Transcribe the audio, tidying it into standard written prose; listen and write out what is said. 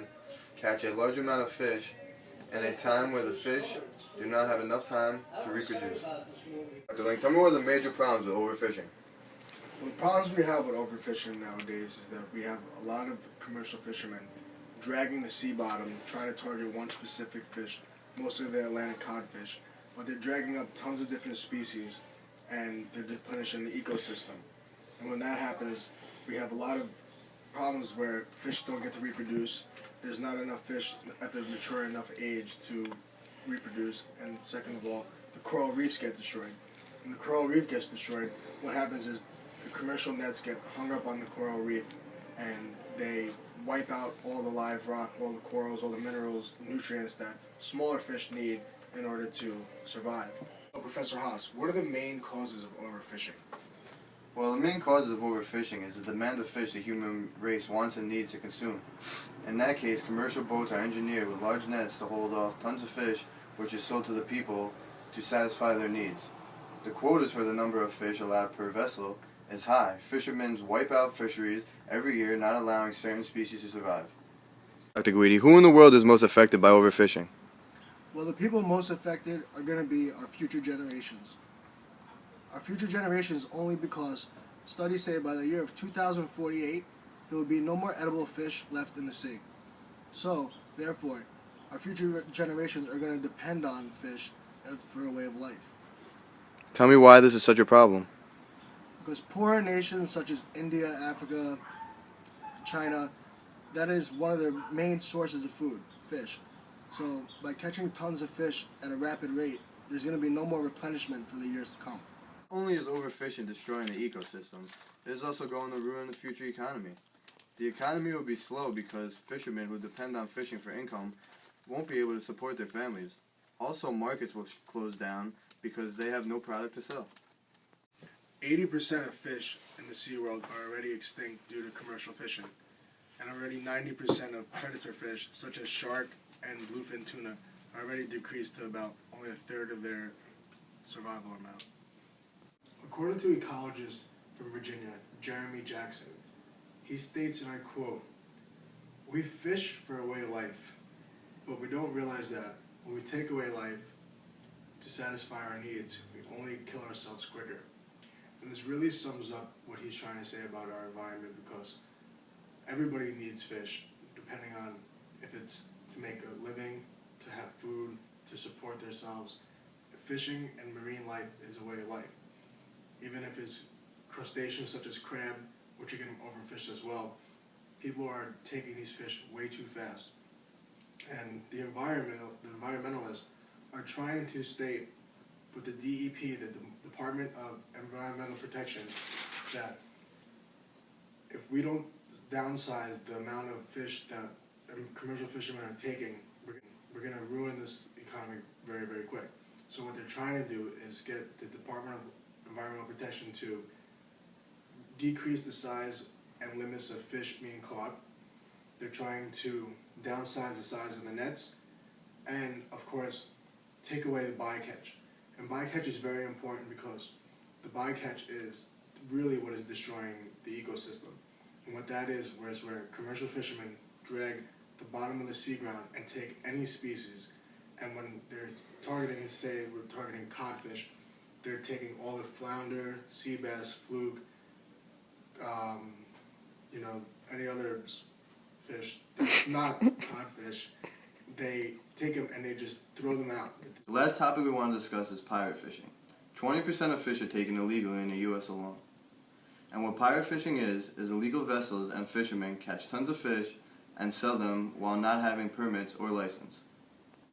fishermen catch a large amount of fish in a time where the fish do not have enough time to reproduce. Dr. Link, tell me what are the major problems with overfishing? Well, the problems we have with overfishing nowadays is that we have a lot of commercial fishermen dragging the sea bottom, trying to target one specific fish, mostly the Atlantic codfish, but they're dragging up tons of different species and they're deplenishing the ecosystem. And when that happens, we have a lot of problems where fish don't get to reproduce. There's not enough fish at the mature enough age to reproduce, and second of all, the coral reefs get destroyed. When the coral reef gets destroyed, what happens is the commercial nets get hung up on the coral reef and they wipe out all the live rock, all the corals, all the minerals, nutrients that smaller fish need in order to survive. So, Professor Haas, what are the main causes of overfishing? Well, the main causes of overfishing is the demand of fish the human race wants and needs to consume. In that case, commercial boats are engineered with large nets to hold off tons of fish, which is sold to the people to satisfy their needs. The quotas for the number of fish allowed per vessel is high. Fishermen wipe out fisheries every year, not allowing certain species to survive. Dr. Guidi, who in the world is most affected by overfishing? Well, the people most affected are going to be our future generations. Our future generations only because studies say by the year of 2048, there will be no more edible fish left in the sea. So, therefore, our future generations are going to depend on fish for a way of life. Tell me why this is such a problem. Because poorer nations such as India, Africa, China, that is one of their main sources of food, fish. So by catching tons of fish at a rapid rate, there's going to be no more replenishment for the years to come. Not only is overfishing destroying the ecosystem, it is also going to ruin the future economy. The economy will be slow because fishermen who depend on fishing for income won't be able to support their families. Also, markets will close down because they have no product to sell. 80% of fish in the SeaWorld are already extinct due to commercial fishing, and already 90% of predator fish, such as shark and bluefin tuna, are already decreased to about only a third of their survival amount. According to ecologist from Virginia, Jeremy Jackson, he states, and I quote, "We fish for a way of life, but we don't realize that when we take away life to satisfy our needs, we only kill ourselves quicker." And this really sums up what he's trying to say about our environment, because everybody needs fish, depending on if it's to make a living, to have food, to support themselves. Fishing and marine life is a way of life. Even if it's crustaceans such as crab, which are getting overfished as well, people are taking these fish way too fast. And the environmentalists are trying to state with the DEP, the Department of Environmental Protection, that if we don't downsize the amount of fish that commercial fishermen are taking, we're going to ruin this economy very, very quick. So what they're trying to do is get the Department of Environmental Protection to decrease the size and limits of fish being caught. They're trying to downsize the size of the nets, and of course, take away the bycatch. And bycatch is very important because the bycatch is really what is destroying the ecosystem. And what that is where commercial fishermen drag the bottom of the sea ground and take any species, and when they're targeting, say we're targeting codfish, they're taking all the flounder, sea bass, fluke, any other fish that's not codfish. They take them and they just throw them out. The last topic we want to discuss is pirate fishing. 20% of fish are taken illegally in the U.S. alone. And what pirate fishing is illegal vessels and fishermen catch tons of fish and sell them while not having permits or license.